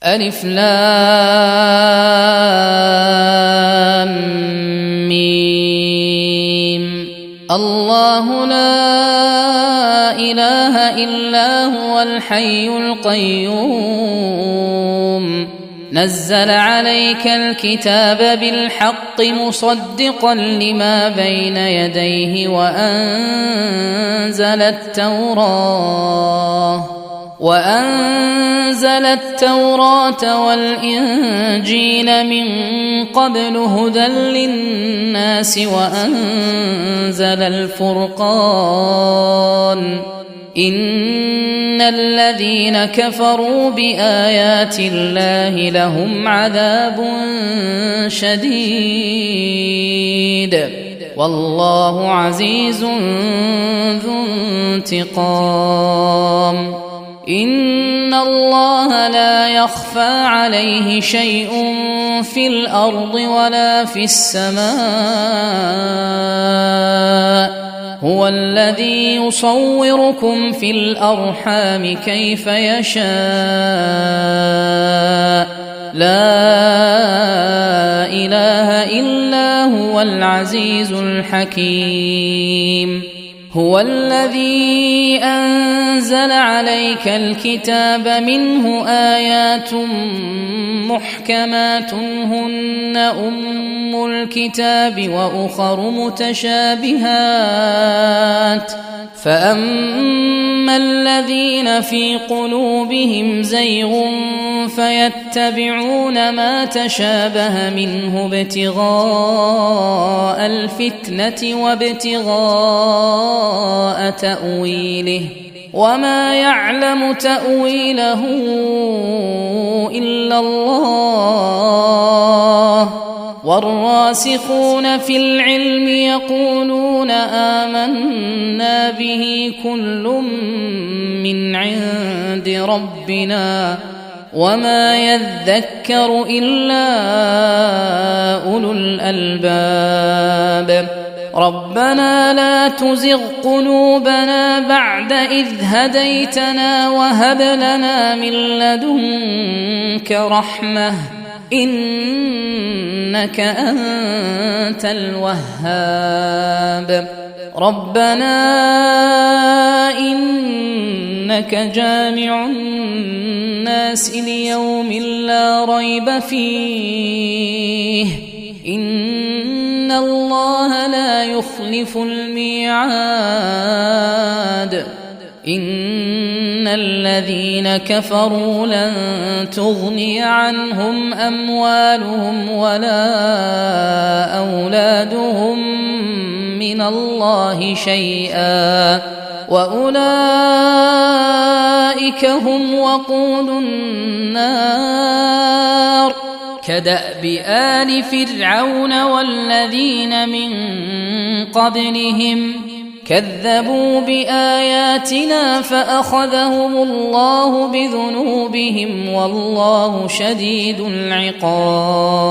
ألف لام ميم. الله لا إله إلا هو الحي القيوم نزل عليك الكتاب بالحق مصدقا لما بين يديه وأنزل التوراة والإنجيل من قبل هدى للناس وأنزل الفرقان إن الذين كفروا بآيات الله لهم عذاب شديد والله عزيز ذو انتقام. إن الله لا يخفى عليه شيء في الأرض ولا في السماء هو الذي يصوركم في الأرحام كيف يشاء لا إله إلا هو العزيز الحكيم. هو الذي أنزل عليك الكتاب منه آيات محكمات هن أم الكتاب وأخر متشابهات فأما الذين في قلوبهم زيغ فيتبعون ما تشابه منه ابتغاء الفتنة وابتغاء تأويله وما يعلم تأويله إلا الله والراسخون في العلم يقولون آمنا به كل من عند ربنا وما يذكر إلا أولو الألباب. ربنا لا تزغ قلوبنا بعد إذ هديتنا وهب لنا من لدنك رحمة إنك أنت الوهاب. ربنا إنك جامع الناس ليوم لا ريب فيه إن الله لا يخلف الميعاد. إن الذين كفروا لن تغني عنهم أموالهم ولا أولادهم من الله شيئا وأولئك هم وقود النار كدأب آل فرعون والذين من قبلهم كذبوا بآياتنا فأخذهم الله بذنوبهم والله شديد العقاب.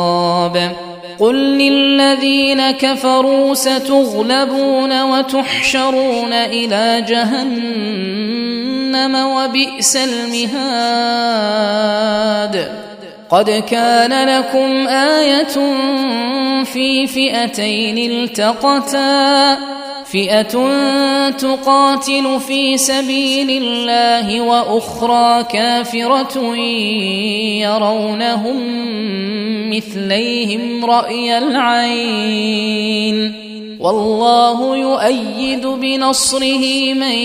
قل للذين كفروا ستغلبون وتحشرون إلى جهنم وبئس المهاد. قد كان لكم آية في فئتين التقتا فئة تقاتل في سبيل الله وأخرى كافرة يرونهم مثليهم رأي العين والله يؤيد بنصره من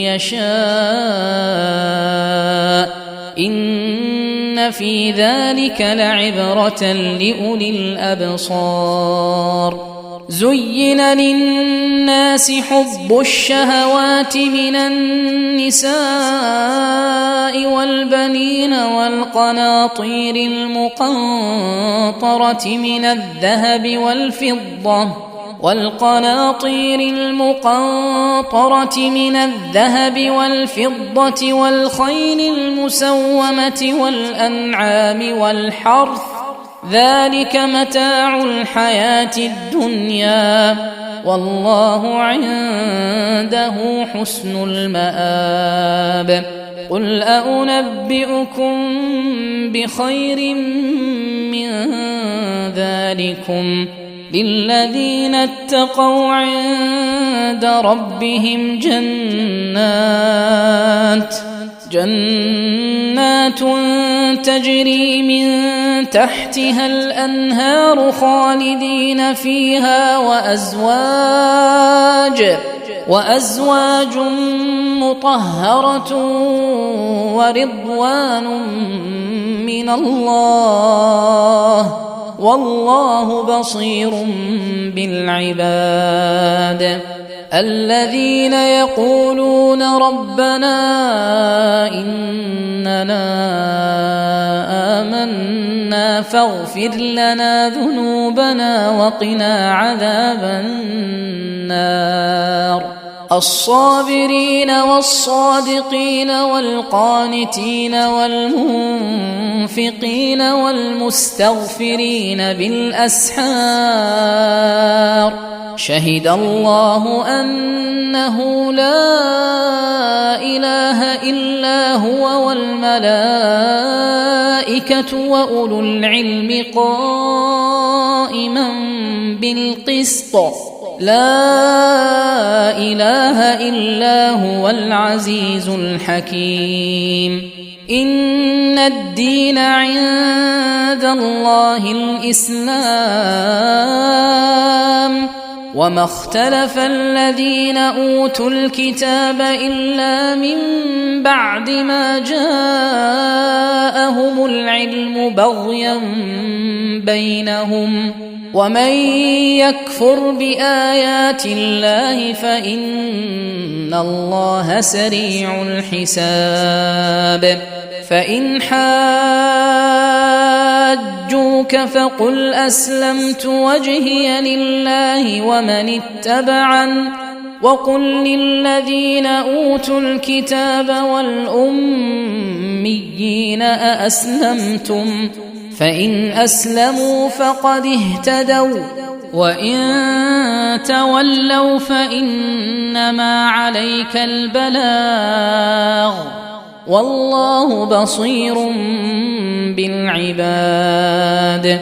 يشاء إن في ذلك لعبرة لأولي الأبصار. زين للناس حب الشهوات من النساء والبنين والقناطير المقنطرة من الذهب والفضة والخيل المسومة والأنعام والحرث ذلك متاع الحياة الدنيا والله عنده حسن المآب. قل أنبئكم بخير من ذلكم للذين اتقوا عند ربهم جنات تجري من تحتها الأنهار خالدين فيها وأزواج مطهرة ورضوان من الله والله بصير بالعباد. الذين يقولون ربنا إننا آمنا فاغفر لنا ذنوبنا وقنا عذاب النار. الصابرين والصادقين والقانتين والمنفقين والمستغفرين بالأسحار. شهد الله أنه لا إله إلا هو والملائكة وأولو العلم قائما بالقسط. لا إله إلا هو العزيز الحكيم. إن الدين عند الله الإسلام وما اختلف الذين أوتوا الكتاب إلا من بعد ما جاءهم العلم بغيا بينهم ومن يكفر بآيات الله فإن الله سريع الحساب. فإن حاجوك فقل أسلمت وجهي لله ومن اتبعن وقل للذين أوتوا الكتاب والأميين أأسلمتم فإن أسلموا فقد اهتدوا وإن تولوا فإنما عليك البلاغ والله بصير بالعباد.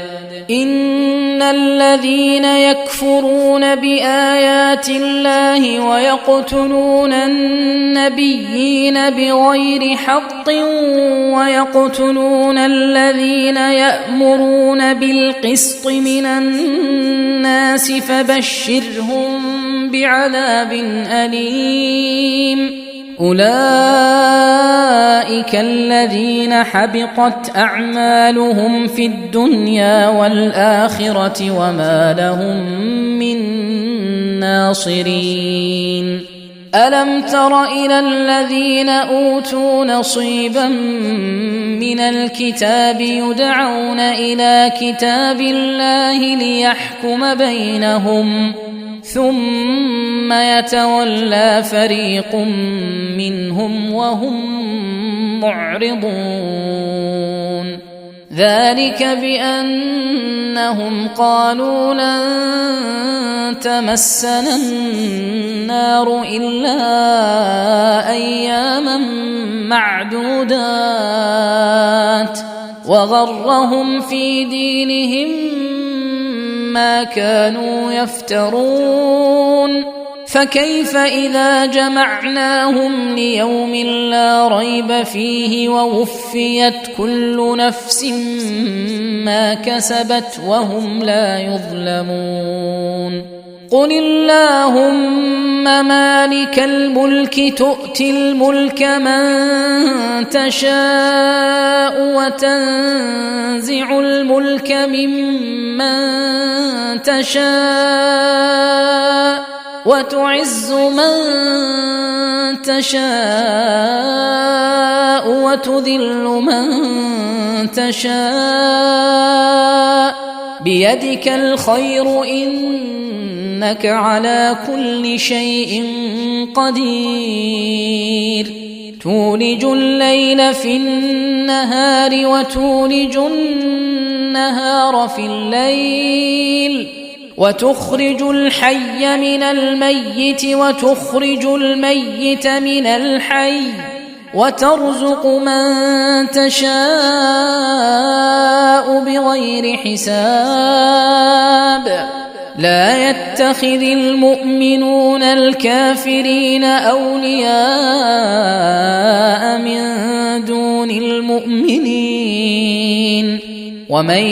إن الذين يكفرون بآيات الله ويقتلون النبيين بغير حق ويقتلون الذين يأمرون بالقسط من الناس فبشرهم بعذاب أليم. أولئك الذين حبطت أعمالهم في الدنيا والآخرة وما لهم من ناصرين. ألم تر إلى الذين أوتوا نصيبا من الكتاب يدعون إلى كتاب الله ليحكم بينهم ثم يتولى فريق منهم وهم معرضون. ذلك بأنهم قالوا لن تمسنا النار إلا أياما معدودات وغرهم في دينهم ما كانوا يفترون. فكيف إذا جمعناهم ليوم لا ريب فيه ووفيت كل نفس ما كسبت وهم لا يظلمون. قل اللهم مالك الملك تؤتي الملك من تشاء وتنزع الملك ممن تشاء وتعز من تشاء وتذل من تشاء بيدك الخير إنك على كل شيء قدير. تولج الليل في النهار وتولج النهار في الليل وتخرج الحي من الميت وتخرج الميت من الحي وترزق من تشاء بغير حساب لا يتخذ المؤمنون الكافرين أولياء من دون المؤمنين ومن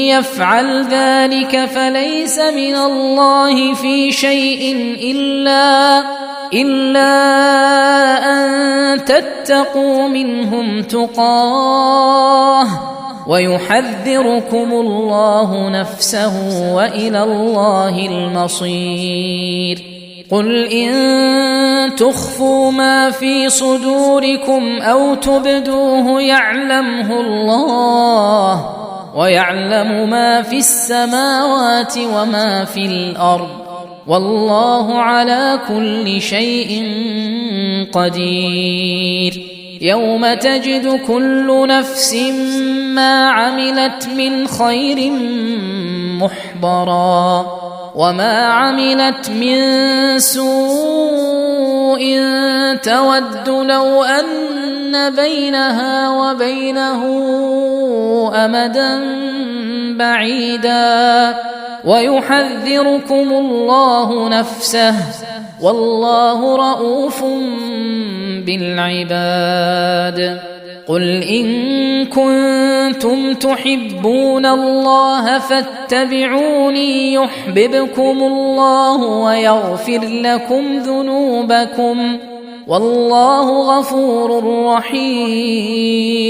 يفعل ذلك فليس من الله في شيء إلا أن تتقوا منهم تقاه ويحذركم الله نفسه وإلى الله المصير قل إن تخفوا ما في صدوركم أو تبدوه يعلمه الله ويعلم ما في السماوات وما في الأرض والله على كل شيء قدير يوم تجد كل نفس ما عملت من خير محضرا وما عملت من سوء تود لو أن بينها وبينه أمدا بعيدا ويحذركم الله نفسه والله رؤوف بالعباد قل إن كنتم تحبون الله فاتبعوني يحببكم الله ويغفر لكم ذنوبكم والله غفور رحيم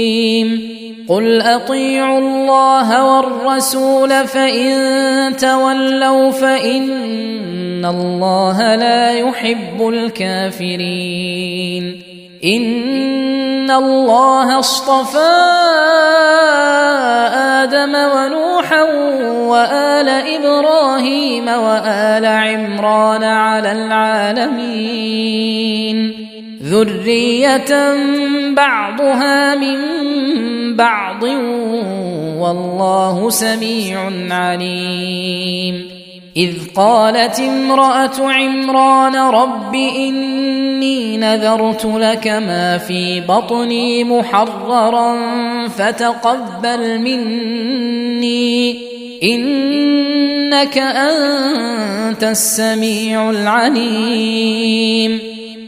قل أطيعوا الله والرسول فإن تولوا فإن الله لا يحب الكافرين إن الله اصطفى آدم ونوحا وآل إبراهيم وآل عمران على العالمين ذرية بعضها من بعض والله سميع عليم إذ قالت امرأة عمران رب إني نذرت لك ما في بطني محررا فتقبل مني إنك أنت السميع العليم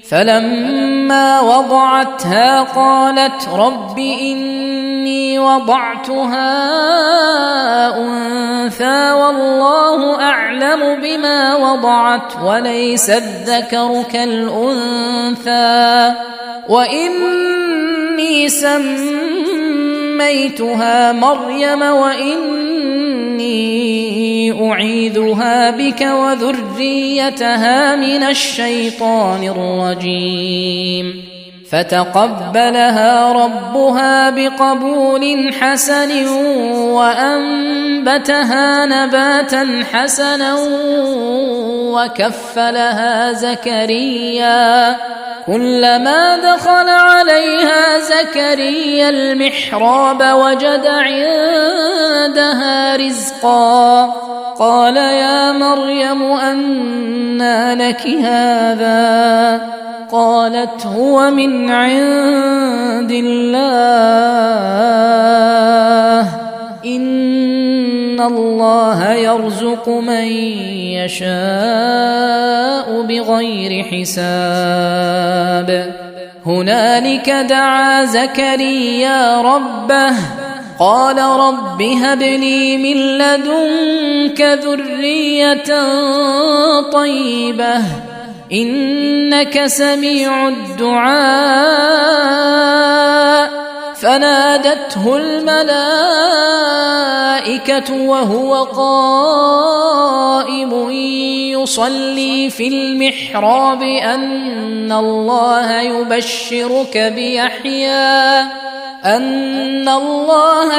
فلما وضعتها قالت رب إني وضعتها أنثى والله أعلم بما وضعت وليس الذكر كالأنثى وإني سميتها مريم وإني أعيذها بك وذريتها من الشيطان الرجيم فتقبلها ربها بقبول حسن وأنبتها نباتا حسنا وكفلها زكريا كلما دخل عليها زكريا المحراب وجد عندها رزقا قال يا مريم أنى لك هذا قالت هو من عند الله إن الله يرزق من يشاء بغير حساب هنالك دعا زكريا ربه قال رب هب لي من لدنك ذرية طيبة إنك سميع الدعاء فنادته الملائكة وهو قائم يصلي في المحراب أن الله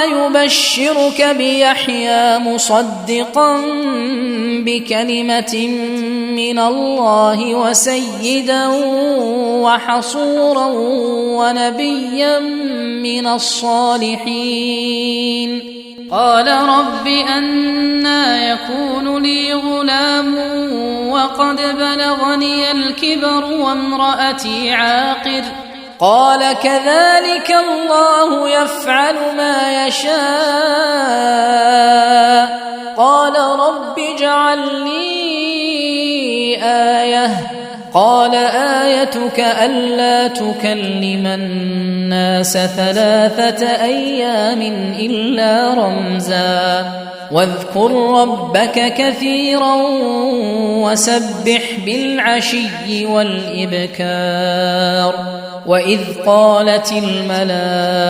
يبشرك بيحيى مصدقا بكلمة من الله وسيدا وحصورا ونبيا من الصالحين قال رب أنى يكون لي غلام وقد بلغني الكبر وامرأتي عاقر قال كذلك الله يفعل ما يشاء قال رب اجعل لي آية قال آيتك ألا تكلم الناس 3 أيام إلا رمزا واذكر ربك كثيرا وسبح بالعشي والإبكار وإذ قالت الملائكة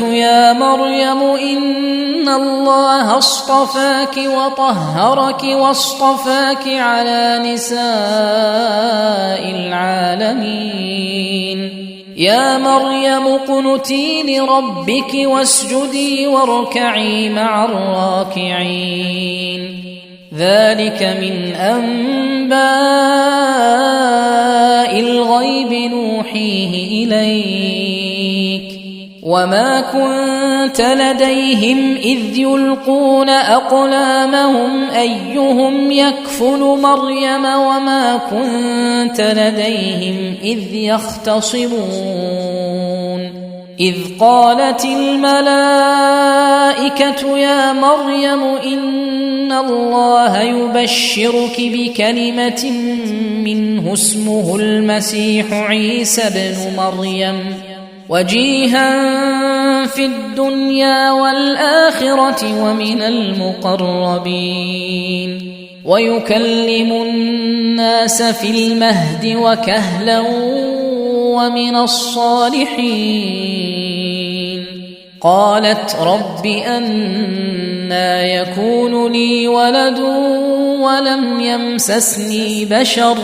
يا مريم إن الله اصطفاك وطهرك واصطفاك على نساء العالمين يا مريم اقنتي لربك واسجدي واركعي مع الراكعين ذلك من أنباء الغيب نوحيه إليك وما كنت لديهم إذ يلقون أقلامهم أيهم يكفل مريم وما كنت لديهم إذ يختصمون إذ قالت الملائكة يا مريم إن الله يبشرك بكلمة منه اسمه المسيح عيسى ابن مريم وجيها في الدنيا والآخرة ومن المقربين ويكلم الناس في المهد وكهلا ومن الصالحين قالت رب أنى يكون لي ولد ولم يمسسني بشر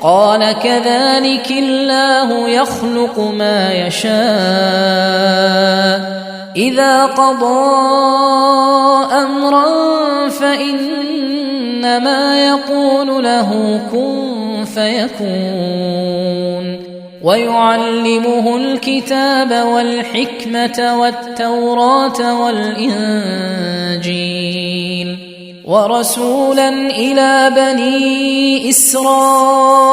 قال كذلك الله يخلق ما يشاء إذا قضى أمرا فإنما يقول له كن فيكون ويعلمه الكتاب والحكمة والتوراة والإنجيل ورسولا إلى بني إسرائيل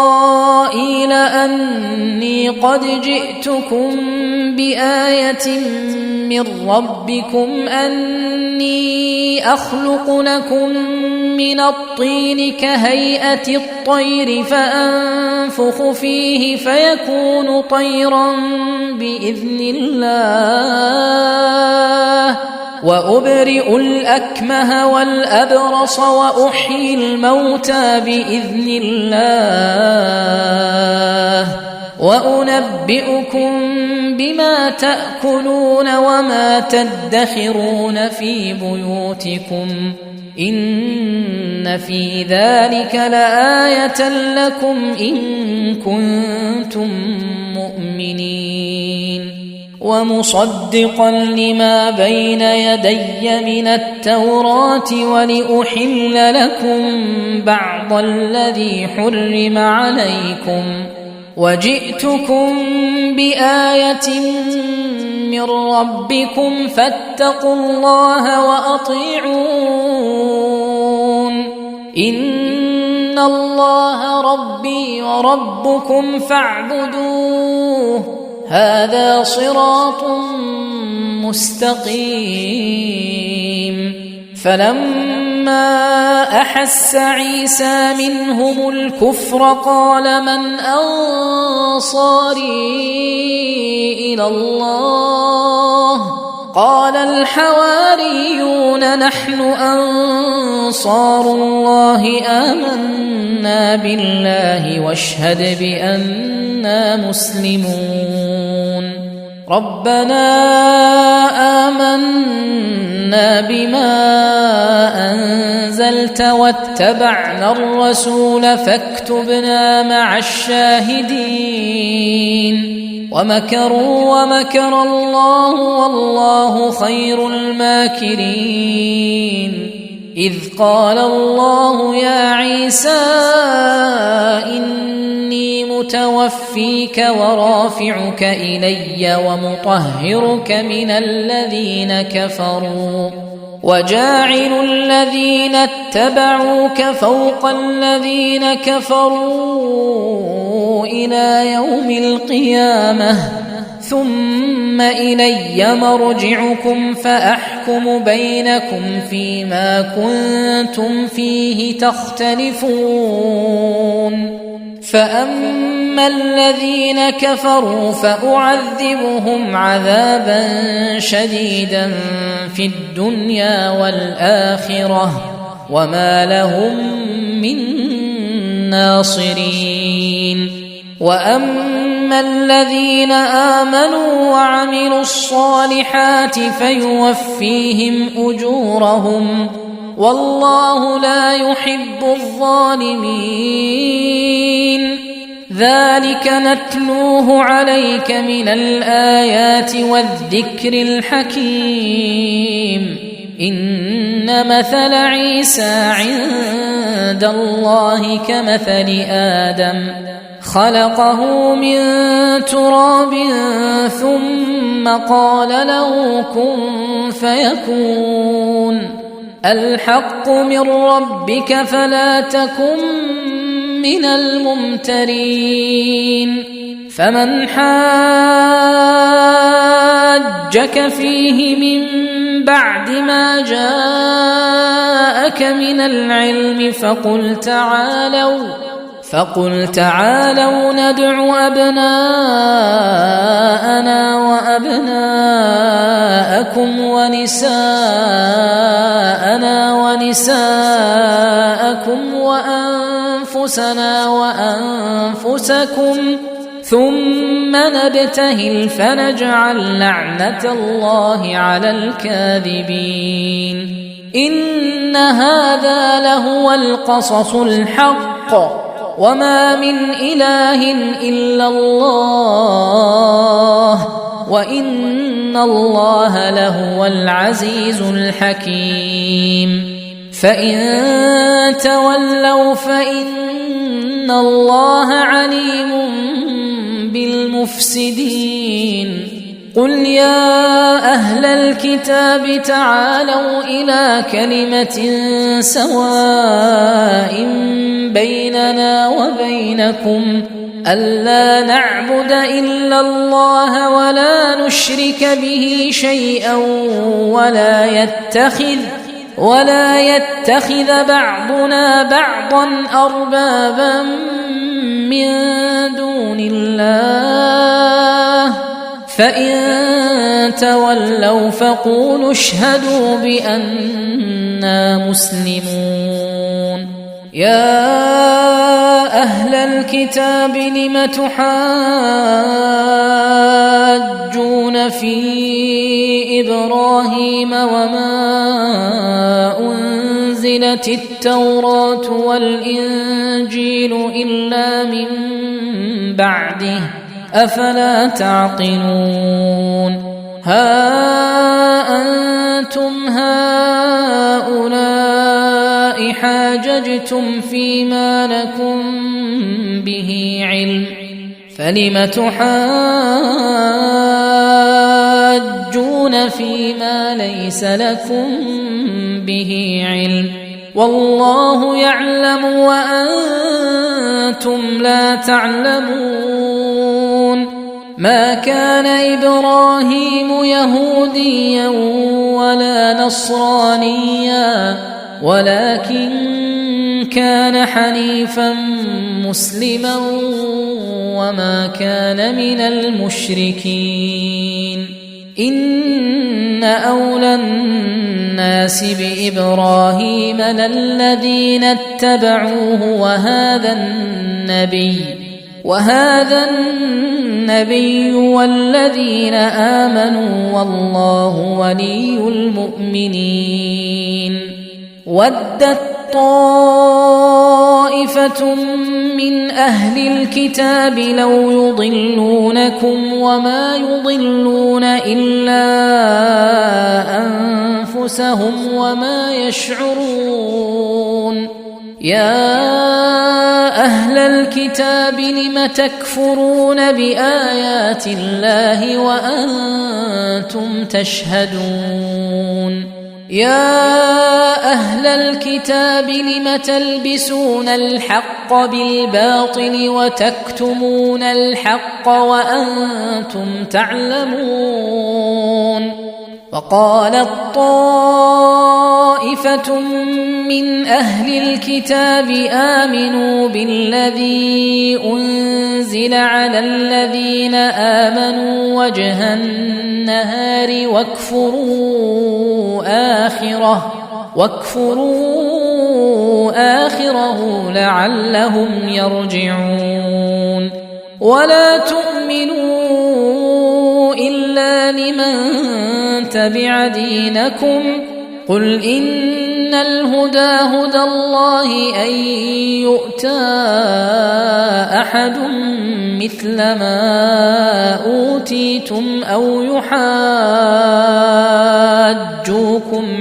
أني قد جئتكم بآية من ربكم أني أخلق لكم من الطين كهيئة الطير فأنفخ فيه فيكون طيرا بإذن الله وأبرئ الأكمه والأبرص وأحيي الموتى بإذن الله وأنبئكم بما تأكلون وما تدخرون في بيوتكم إن في ذلك لآية لكم إن كنتم مؤمنين ومصدقا لما بين يدي من التوراة ولأحل لكم بعض الذي حرم عليكم وجئتكم بآية من ربكم فاتقوا الله وأطيعون إن الله ربي وربكم فاعبدوه هذا صراط مستقيم فلما أحس عيسى منهم الكفر قال من أنصاري إلى الله قال الحواريون نحن أنصار الله آمنا بالله واشهد بأننا مسلمون ربنا آمنا بما أنزلت واتبعنا الرسول فاكتبنا مع الشاهدين ومكروا ومكر الله والله خير الماكرين إذ قال الله يا عيسى إني متوفيك ورافعك إلي ومطهرك من الذين كفروا وجاعل الذين اتبعوك فوق الذين كفروا إلى يوم القيامة ثم إلي مرجعكم فأحكم بينكم فيما كنتم فيه تختلفون فأما الذين كفروا فأعذبهم عذابا شديدا في الدنيا والآخرة وما لهم من ناصرين وأما الذين آمنوا وعملوا الصالحات فيوفيهم أجورهم والله لا يحب الظالمين ذلك نتلوه عليك من الآيات والذكر الحكيم إن مثل عيسى عند الله كمثل آدم خلقه من تراب ثم قال له كن فيكون الحق من ربك فلا تكن من الممترين فمن حاجك فيه من بعد ما جاءك من العلم فقل تعالوا ندع أبناءنا وأبناءكم ونساءنا ونساءكم وأنفسنا وأنفسكم ثم نبتهل فنجعل لعنة الله على الكاذبين إن هذا لهو القصص الحق وما من إله إلا الله وإن الله لهو العزيز الحكيم فإن تولوا فإن الله عليم بالمفسدين قل يا أهل الكتاب تعالوا إلى كلمة سواء بيننا وبينكم ألا نعبد إلا الله ولا نشرك به شيئا ولا يتخذ بعضنا بعضا أربابا من دون الله فإن تولوا فقولوا اشهدوا بأننا مسلمون يا أهل الكتاب لم تحاجون في إبراهيم وما أنزلت التوراة والإنجيل إلا من بعده أفلا تعقلون ها أنتم هؤلاء حاججتم فيما لكم به علم فلم تحاجون فيما ليس لكم به علم والله يعلم وأنتم لا تعلمون ما كان إبراهيم يهوديا ولا نصرانيا ولكن كان حنيفا مسلما وما كان من المشركين إن أولى الناس بإبراهيم للذين اتبعوه وهذا النبي والذين آمنوا والله ولي المؤمنين ودت طائفة من أهل الكتاب لو يضلونكم وما يضلون إلا أنفسهم وما يشعرون يا أهل الكتاب لم تكفرون بآيات الله وأنتم تشهدون يا أهل الكتاب لم تلبسون الحق بالباطل وتكتمون الحق وأنتم تعلمون وقالت طائفة من أهل الكتاب آمنوا بالذي أنزل على الذين آمنوا وجه النهار واكفروا آخره لعلهم يرجعون ولا تؤمنوا إلا لمن تبع دينكم قل إن الهدى هدى الله أن يؤتى أحد مثل ما أوتيتم أو يحاجوكم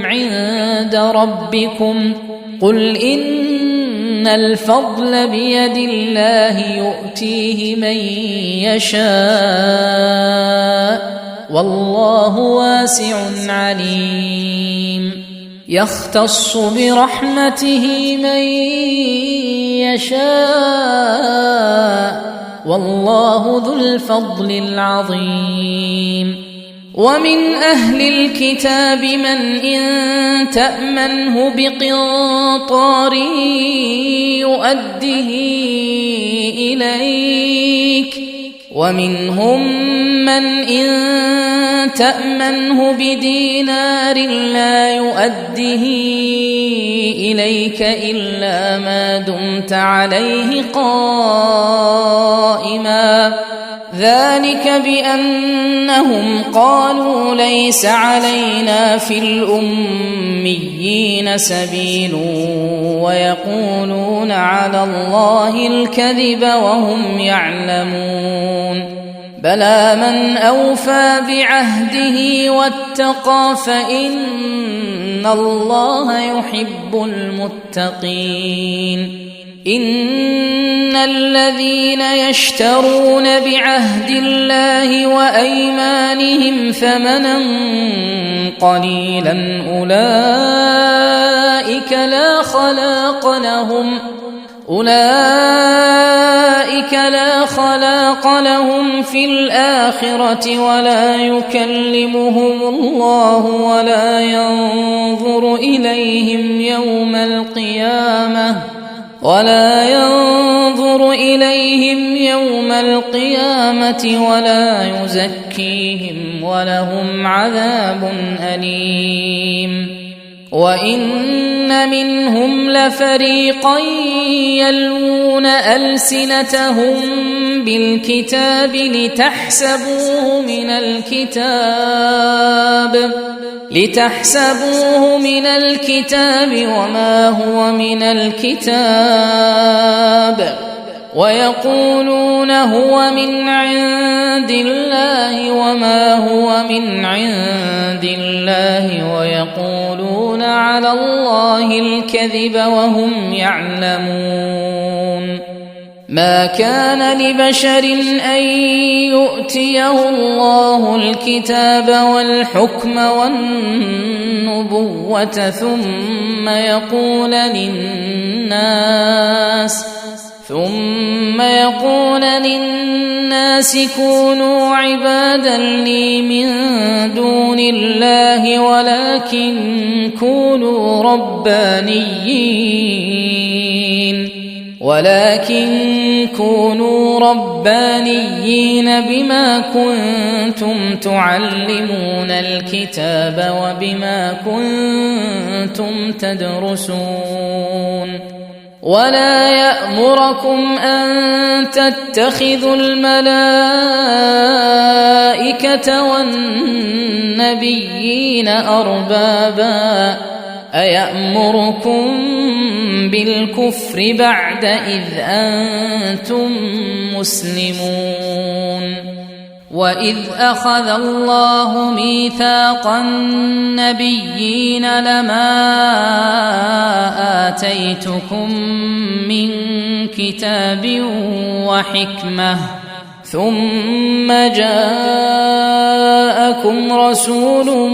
عند ربكم قل إن الفضل بيد الله يؤتيه من يشاء والله واسع عليم يختص برحمته من يشاء والله ذو الفضل العظيم ومن أهل الكتاب من إن تأمنه بقنطار يؤده إليك ومنهم من إن تأمنه بدينار لا يؤده إليك إلا ما دمت عليه قائما ذلك بأنهم قالوا ليس علينا في الأميين سبيل ويقولون على الله الكذب وهم يعلمون بلى من أوفى بعهده واتقى فإن الله يحب المتقين إن الذين يشترون بعهد الله وأيمانهم ثمنا قليلا أولئك لا خلاق لهم في الآخرة ولا يكلمهم الله ولا ينظر إليهم يوم القيامة ولا يزكيهم ولهم عذاب أليم وإن منهم لفريقا يلوون ألسنتهم بالكتاب لتحسبوه من الكتاب وما هو من الكتاب ويقولون هو من عند الله وما هو من عند الله ويقولون على الله الكذب وهم يعلمون ما كان لبشر أن يؤتيه الله الكتاب والحكم والنبوة ثم يقول للناس كونوا عبادا لي من دون الله ولكن كونوا ربانيين بما كنتم تعلمون الكتاب وبما كنتم تدرسون ولا يأمركم أن تتخذوا الملائكة والنبيين أربابا أيأمركم بالكفر بعد إذ أنتم مسلمون وإذ أخذ الله ميثاق النبيين لما آتيتكم من كتاب وحكمة ثم جاءكم رسول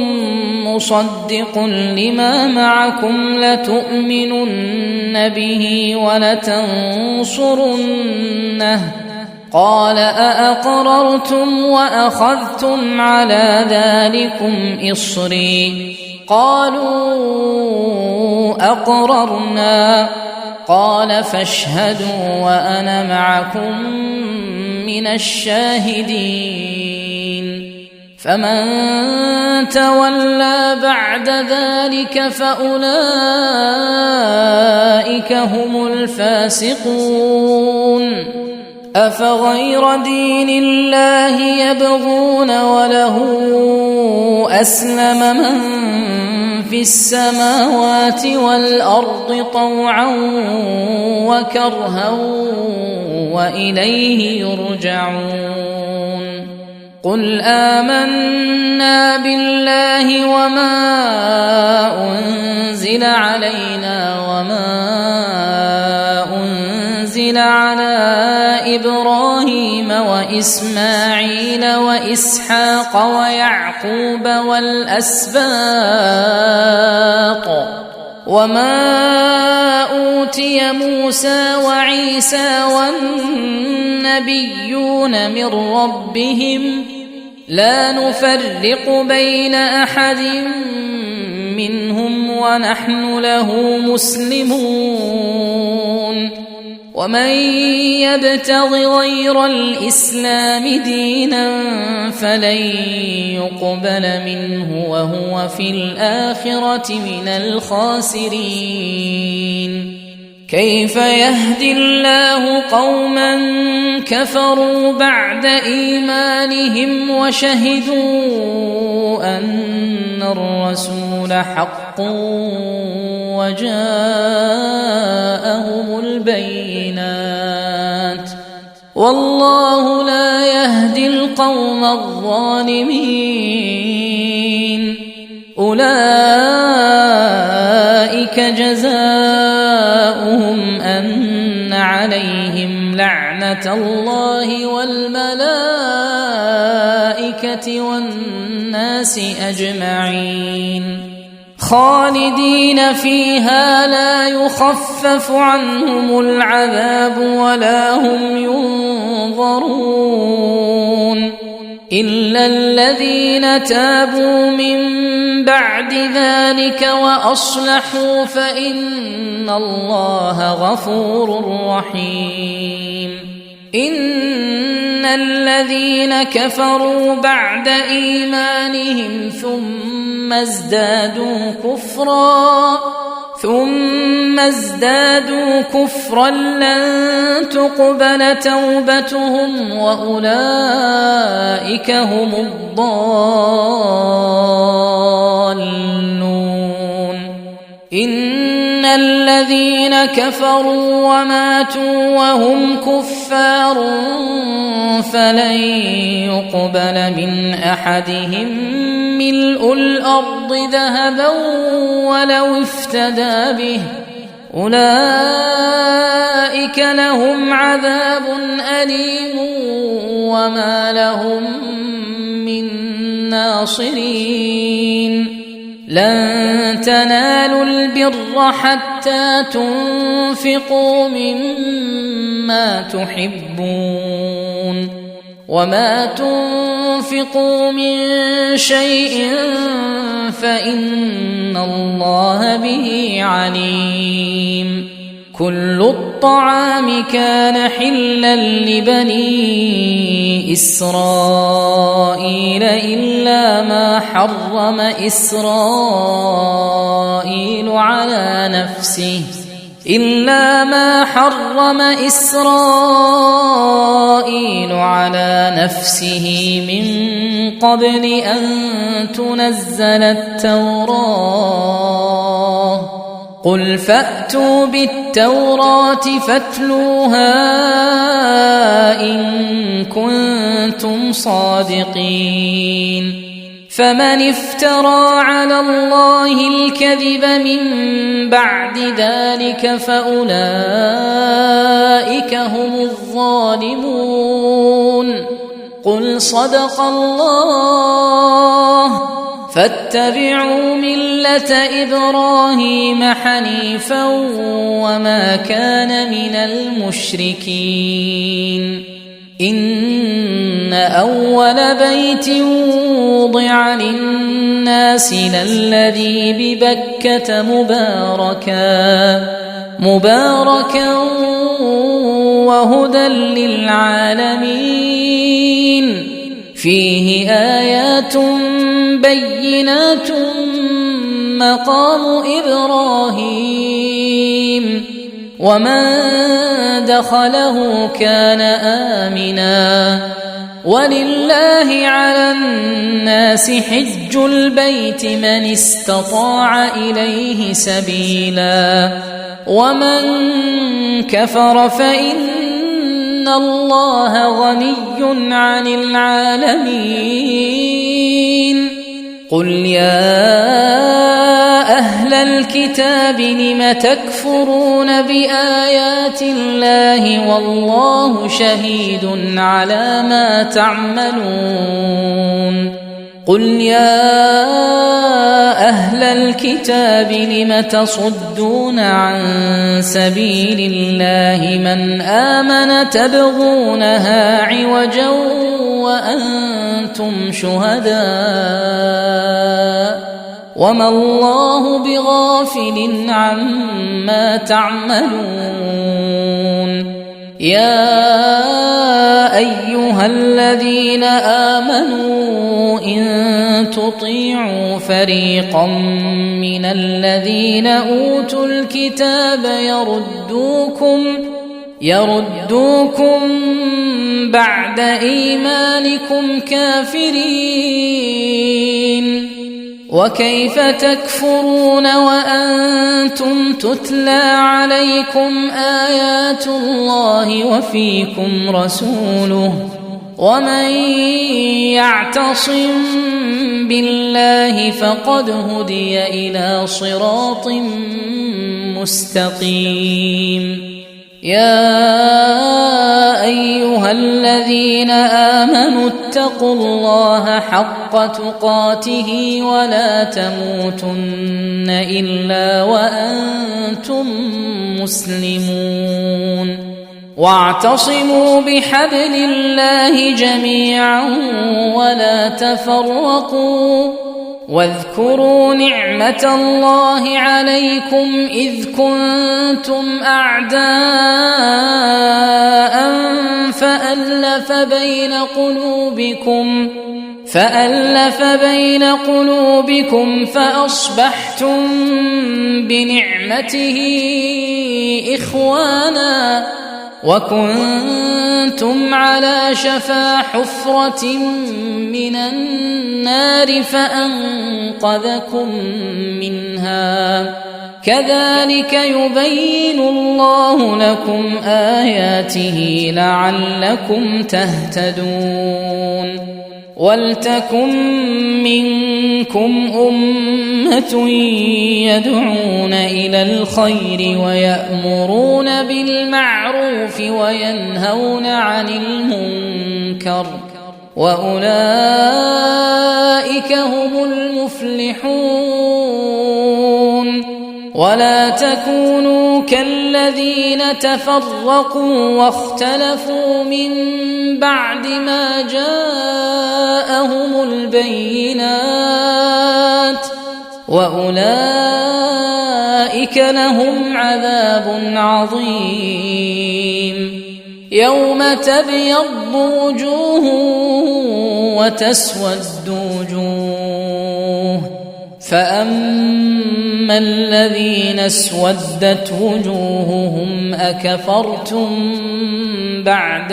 مصدق لما معكم لتؤمنن به ولتنصرنه قال أأقررتم وأخذتم على ذلكم إصري قالوا أقررنا قال فاشهدوا وأنا معكم من الشاهدين فمن تولى بعد ذلك فأولئك هم الفاسقون أفغير دين الله يبغون وله أسلم من في السماوات والأرض طوعا وكرها وإليه يرجعون قل آمنا بالله وما أنزل علينا وما أنزل على إبراهيم وإسماعيل وإسحاق ويعقوب والأسباط وما أوتي موسى وعيسى والنبيون من ربهم لا نفرق بين أحد منهم ونحن له مسلمون ومن يبتغ غير الإسلام دينا فلن يقبل منه وهو في الآخرة من الخاسرين كيف يهدي الله قوما كفروا بعد إيمانهم وشهدوا أن الرسول حق وجاءهم البينات والله لا يهدي القوم الظالمين أولئك جزاؤهم أن عليهم لعنة الله والملائكة والناس أجمعين خالدين فيها لا يخفف عنهم العذاب ولا هم ينظرون إلا الذين تابوا من بعد ذلك وأصلحوا فإن الله غفور رحيم إن الذين كفروا بعد إيمانهم ثم ازدادوا كفرا لن تقبل توبتهم وأولئك هم الضالون إن الذين كفروا وماتوا وهم كفار فلن يقبل من أحدهم ملء الأرض ذهبا ولو افتدى به أولئك لهم عذاب أليم وما لهم من ناصرين لن تنالوا البر حتى تنفقوا مما تحبون وما تنفقوا من شيء فإن الله به عليم كل الطعام كان حلا لبني إسرائيل إلا ما حرم إسرائيل على نفسه من قبل أن تنزل التوراة قل فأتوا بالتوراة فاتلوها إن كنتم صادقين فمن افترى على الله الكذب من بعد ذلك فأولئك هم الظالمون. قل صدق الله، فاتبعوا ملة إبراهيم حنيفا وما كان من المشركين. إن أول بيت وضع للناس للذي ببكة مباركا وهدى للعالمين، فيه آيات بينات مقام إبراهيم، ومن دخله كان آمنا، ولله على الناس حج البيت من استطاع إليه سبيلا، ومن كفر فإن الله غني عن العالمين. قل يا أهل الكتاب لم تكفرون بآيات الله والله شهيد على ما تعملون. قل يا أهل الكتاب لم تصدون عن سبيل الله من آمن تبغونها عوجا وأنتم شهداء وما الله بغافل عما تعملون. يا أيها الذين آمنوا إن تطيعوا فريقا من الذين أوتوا الكتاب يردوكم بعد إيمانكم كافرين، وكيف تكفرون وأنتم تتلى عليكم آيات الله وفيكم رسوله، ومن يعتصم بالله فقد هدي إلى صراط مستقيم. يا أيها الذين آمنوا اتقوا الله حق تقاته ولا تموتن إلا وأنتم مسلمون. واعتصموا بحبل الله جميعا ولا تفرقوا، واذكروا نعمة الله عليكم إذ كنتم أعداء فألف بين قلوبكم فأصبحتم بنعمته إخوانا، وكنتم على شفا حفرة من النار فأنقذكم منها. كذلك يبين الله لكم آياته لعلكم تهتدون. ولتكن منكم أمة يدعون إلى الخير ويأمرون بالمعروف وينهون عن المنكر، وأولئك هم المفلحون. ولا تكونوا كالذين تفرقوا واختلفوا من بعد ما جاءهم البينات، وأولئك لهم عذاب عظيم. يوم تبيض وجوه وتسود وجوه، فأما الذين اسودت وجوههم أكفرتم بعد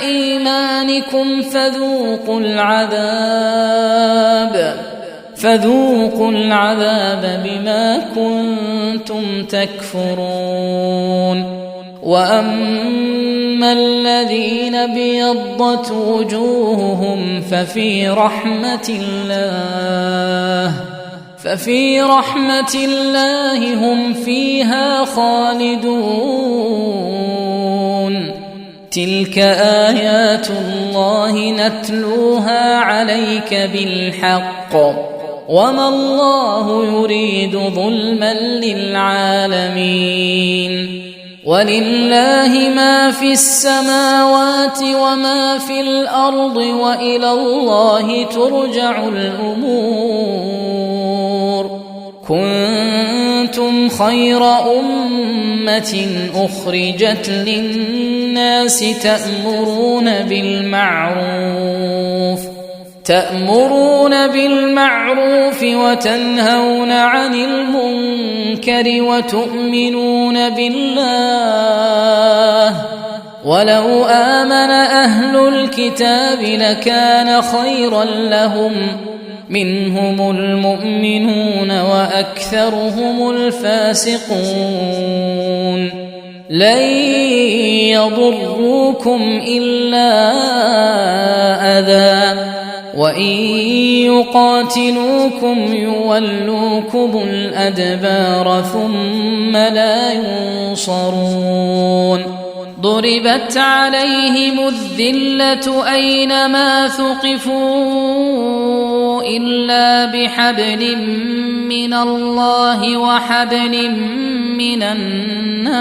إيمانكم فذوقوا العذاب بما كنتم تكفرون. وأما الذين ابيضت وجوههم ففي رحمة الله هم فيها خالدون. تلك آيات الله نتلوها عليك بالحق وما الله يريد ظلما للعالمين. ولله ما في السماوات وما في الأرض وإلى الله ترجع الأمور. كنتم خير أمة أخرجت للناس تأمرون بالمعروف وتنهون عن المنكر وتؤمنون بالله. ولو آمن أهل الكتاب لكان خيرا لهم منهم المؤمنون وأكثرهم الفاسقون. لن يضروكم إلا أذى وإن يقاتلوكم يولوكم الأدبار ثم لا ينصرون. ضربت عليهم الذلة أينما ثقفوا إلا بحبل من الله وحبل من الناس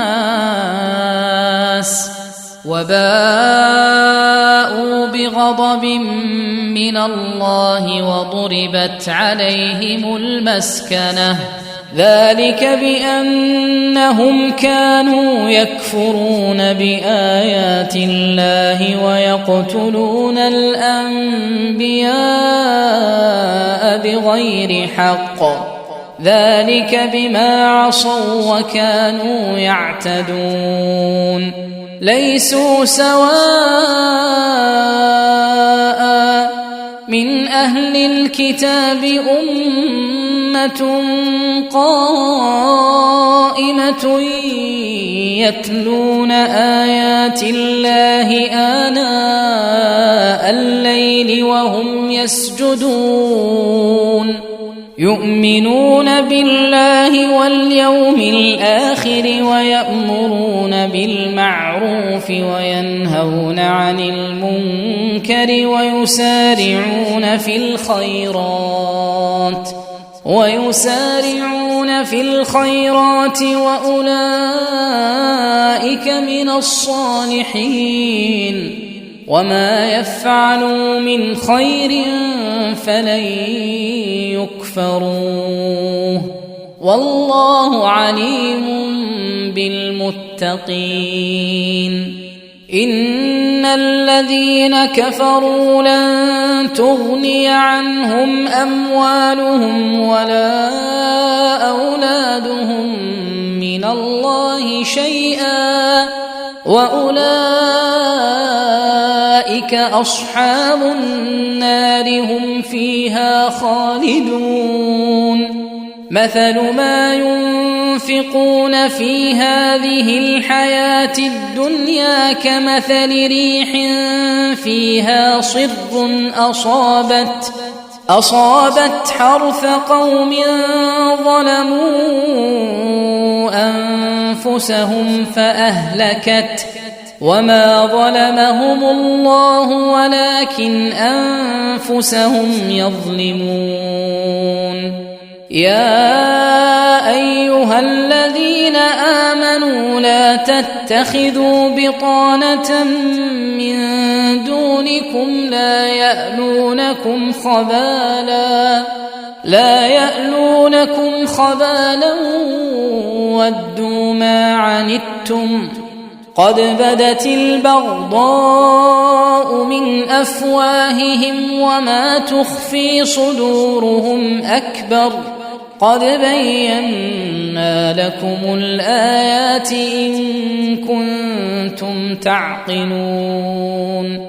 وباءوا بغضب من الله وضربت عليهم المسكنة. ذلك بأنهم كانوا يكفرون بآيات الله ويقتلون الأنبياء بغير حق. ذلك بما عصوا وكانوا يعتدون. ليسوا سواء من أهل الكتاب أمة قائمة يتلون آيات الله آناء الليل وهم يسجدون. يؤمنون بالله واليوم الآخر ويأمرون بالمعروف وينهون عن المنكر ويسارعون في الخيرات وأولئك من الصالحين. وما يفعلوا من خير فلن يكفروه والله عليم بالمتقين. إن الذين كفروا لن تغني عنهم أموالهم ولا أولادهم من الله شيئا وأولئك أصحاب النار هم فيها خالدون. مثل ما ينفقون في هذه الحياة الدنيا كمثل ريح فيها صر أصابت حرث قوم ظلموا أنفسهم فأهلكت وما ظلمهم الله ولكن أنفسهم يظلمون. يا أيها الذين آمنوا لا تتخذوا بطانة من دونكم لا يألونكم خبالا ودوا ما عنتم قد بدت البغضاء من أفواههم وما تخفي صدورهم أكبر قد بينا لكم الآيات إن كنتم تعقلون.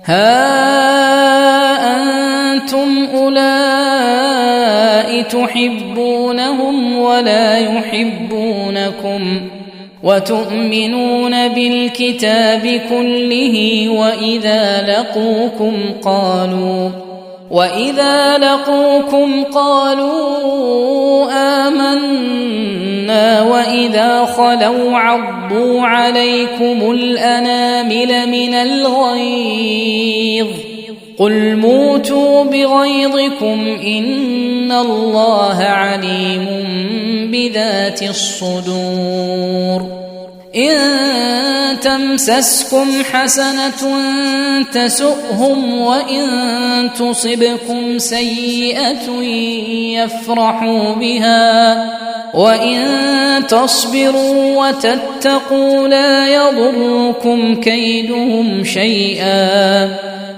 ها أنتم أولئك تحبونهم ولا يحبونكم وتؤمنون بالكتاب كله وإذا لقوكم قالوا آمنا وإذا خلوا عضوا عليكم الأنامل من الغيظ قل موتوا بغيظكم إن الله عليم بذات الصدور إن تمسسكم حسنة تسؤهم وإن تصبكم سيئة يفرحوا بها وإن تصبروا وتتقوا لا يضركم كيدهم شيئا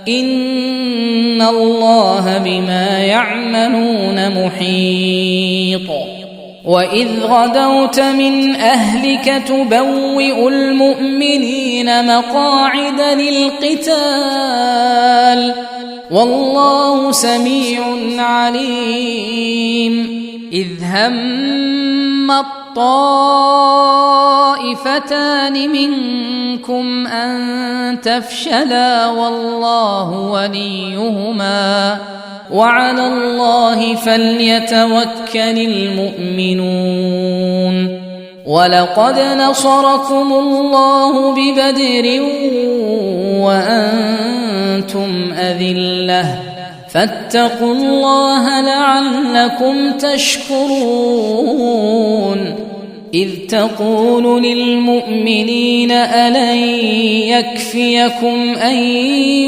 إن الله بما يعملون محيط وإذ غدوت من أهلك تبوئ المؤمنين مقاعد للقتال والله سميع عليم إذ هم الطائفتان منكم أن تفشلا والله وليهما وعلى الله فليتوكل المؤمنون ولقد نصركم الله ببدر وأنتم أذلة فاتقوا الله لعلكم تشكرون إذ تقول للمؤمنين ألن يكفيكم أن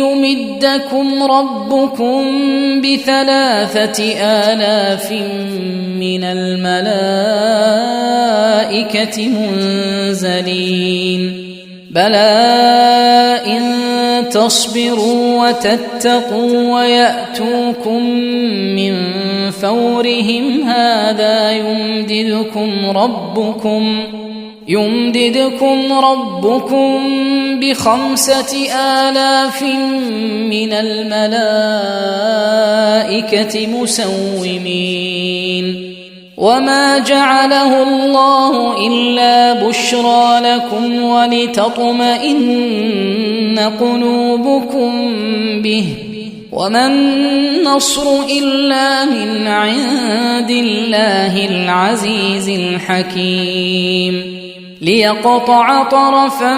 يمدكم ربكم ب3,000 من الملائكة منزلين بلى إن تصبروا وتتقوا ويأتوكم من فورهم هذا يمددكم ربكم ب5,000 من الملائكة مسومين وما جعله الله إلا بشرى لكم ولتطمئن قلوبكم به وما النصر إلا من عند الله العزيز الحكيم ليقطع طرفا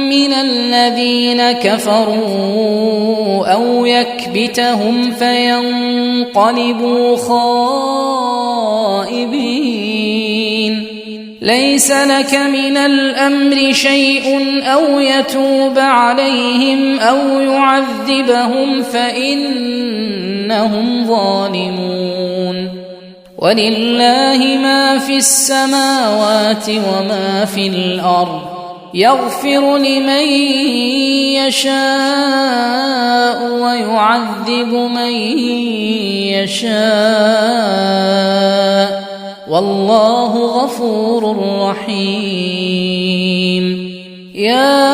من الذين كفروا أو يكبتهم فينقلبوا خائبين ليس لك من الأمر شيء أو يتوب عليهم أو يعذبهم فإنهم ظالمون ولله ما في السماوات وما في الأرض يغفر لمن يشاء ويعذب من يشاء والله غفور رحيم يا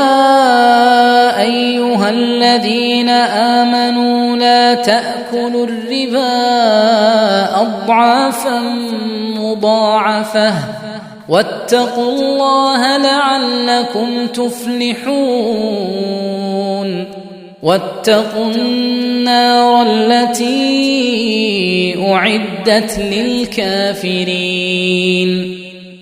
أيها الذين آمنوا لا تأكلوا الربا أضعافا مضاعفة واتقوا الله لعلكم تفلحون واتقوا النار التي أعدت للكافرين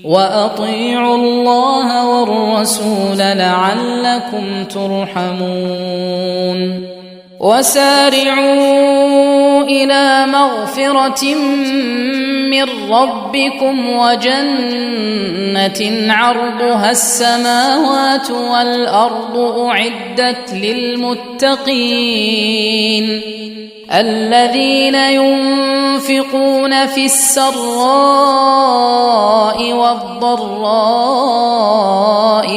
وأطيعوا الله والرسول لعلكم ترحمون وسارعوا إلى مغفرة من ربكم وجنة عرضها السماوات والأرض أعدت للمتقين الذين ينفقون في السراء والضراء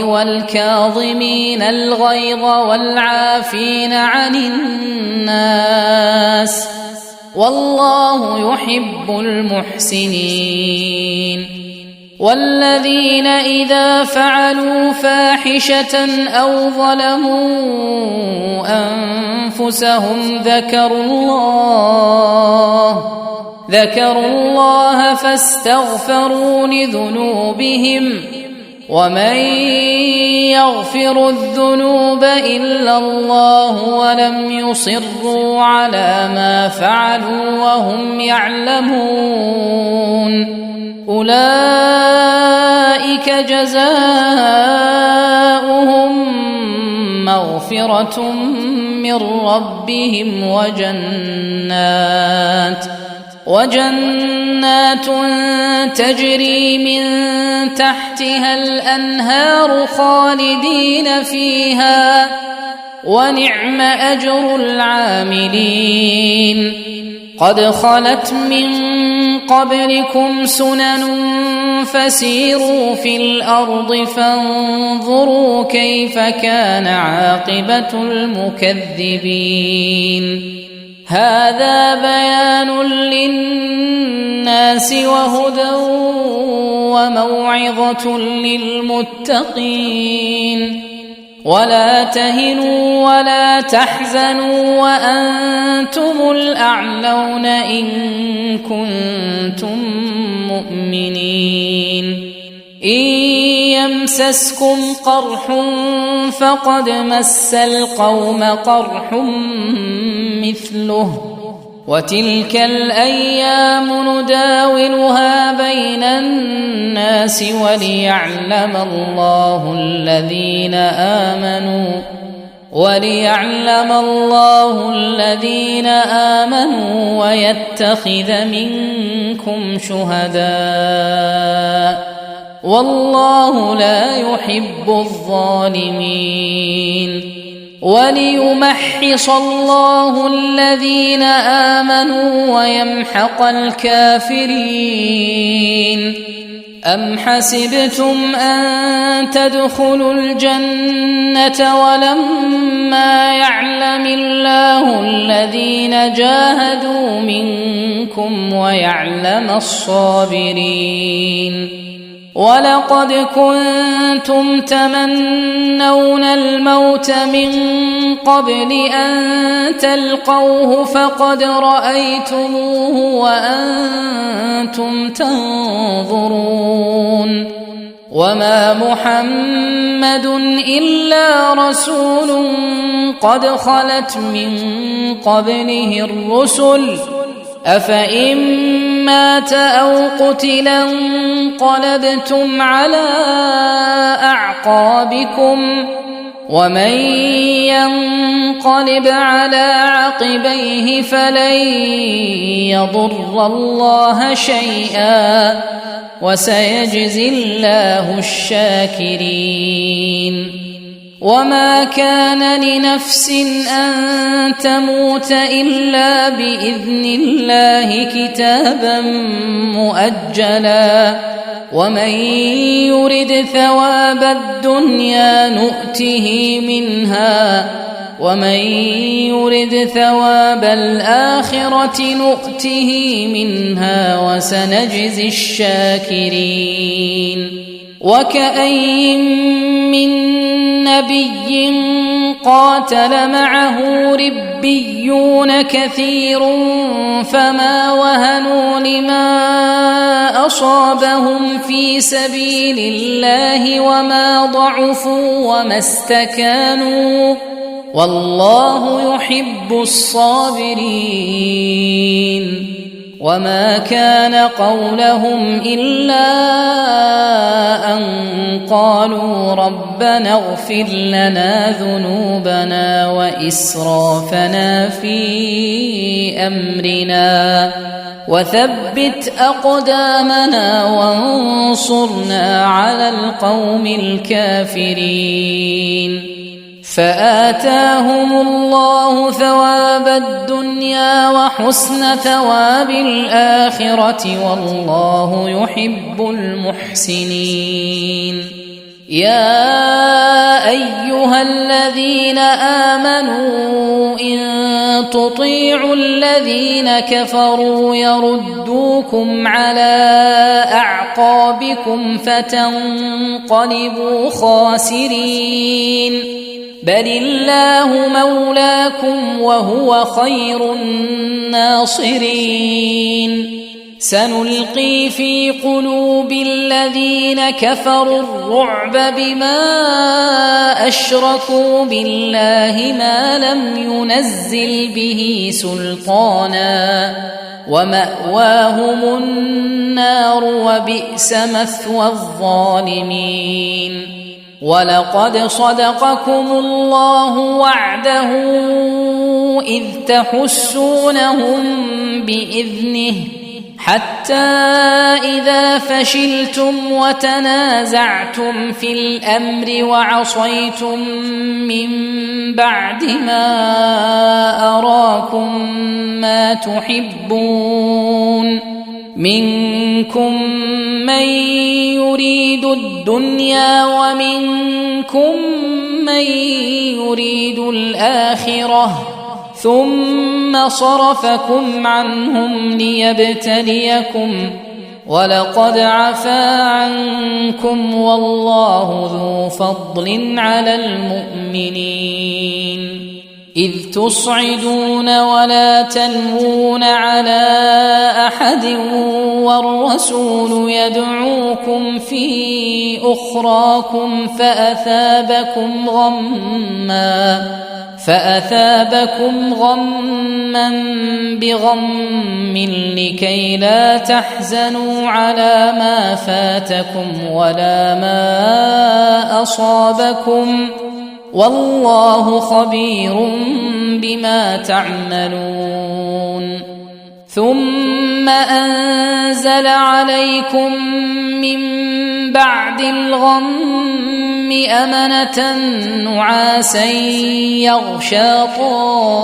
والكاظمين الغيظ والعافين عن الناس والله يحب المحسنين والذين إذا فعلوا فاحشة أو ظلموا أنفسهم ذكروا الله فاستغفروا لذنوبهم ومن يغفر الذنوب إلا الله ولم يصروا على ما فعلوا وهم يعلمون أولئك جزاؤهم مغفرة من ربهم وجنات تجري من تحتها الأنهار خالدين فيها ونعم أجر العاملين قد خلت من قبلكم سنن فسيروا في الأرض فانظروا كيف كان عاقبة المكذبين هذا بيان للناس وهدى وموعظة للمتقين ولا تهنوا ولا تحزنوا وأنتم الأعلون إن كنتم مؤمنين إن يمسسكم قرح فقد مس القوم قرح مثله وتلك الأيام نداولها بين الناس وليعلم الله الذين آمنوا ويتخذ منكم شهداء والله لا يحب الظالمين وليمحص الله الذين آمنوا ويمحق الكافرين أم حسبتم أن تدخلوا الجنة ولما يعلم الله الذين جاهدوا منكم ويعلم الصابرين ولقد كنتم تمنون الموت من قبل أن تلقوه فقد رأيتموه وأنتم تنظرون وما محمد إلا رسول قد خلت من قبله الرسل أفإن مات أو قتلا انقلبتم على أعقابكم ومن ينقلب على عقبيه فلن يضر الله شيئا وسيجزي الله الشاكرين وما كان لنفس أن تموت إلا بإذن الله كتابا مؤجلا ومن يرد ثواب الدنيا نؤته منها ومن يرد ثواب الآخرة نؤته منها وسنجزي الشاكرين وكأين من نبي قاتل معه ربيون كثير فما وهنوا لما أصابهم في سبيل الله وما ضعفوا وما استكانوا والله يحب الصابرين وما كان قولهم إلا أن قالوا ربنا اغفر لنا ذنوبنا وإسرافنا في أمرنا وثبت أقدامنا وانصرنا على القوم الكافرين فآتاهم الله ثواب الدنيا وحسن ثواب الآخرة والله يحب المحسنين يا أيها الذين آمنوا إن تطيعوا الذين كفروا يردوكم على أعقابكم فتنقلبوا خاسرين بل الله مولاكم وهو خير الناصرين سنلقي في قلوب الذين كفروا الرعب بما أشركوا بالله ما لم ينزل به سلطانا ومأواهم النار وبئس مثوى الظالمين ولقد صدقكم الله وعده إذ تحسونهم بإذنه حتى إذا فشلتم وتنازعتم في الأمر وعصيتم من بعد ما أراكم ما تحبون منكم من يريد الدنيا ومنكم من يريد الآخرة ثم صرفكم عنهم ليبتليكم ولقد عفا عنكم والله ذو فضل على المؤمنين إذ تصعدون ولا تلوون على أحد والرسول يدعوكم في أخراكم فأثابكم غما بغم لكي لا تحزنوا على ما فاتكم ولا ما أصابكم والله خبير بما تعملون ثم أنزل عليكم من بعد الغم أمنة نعاسا يغشى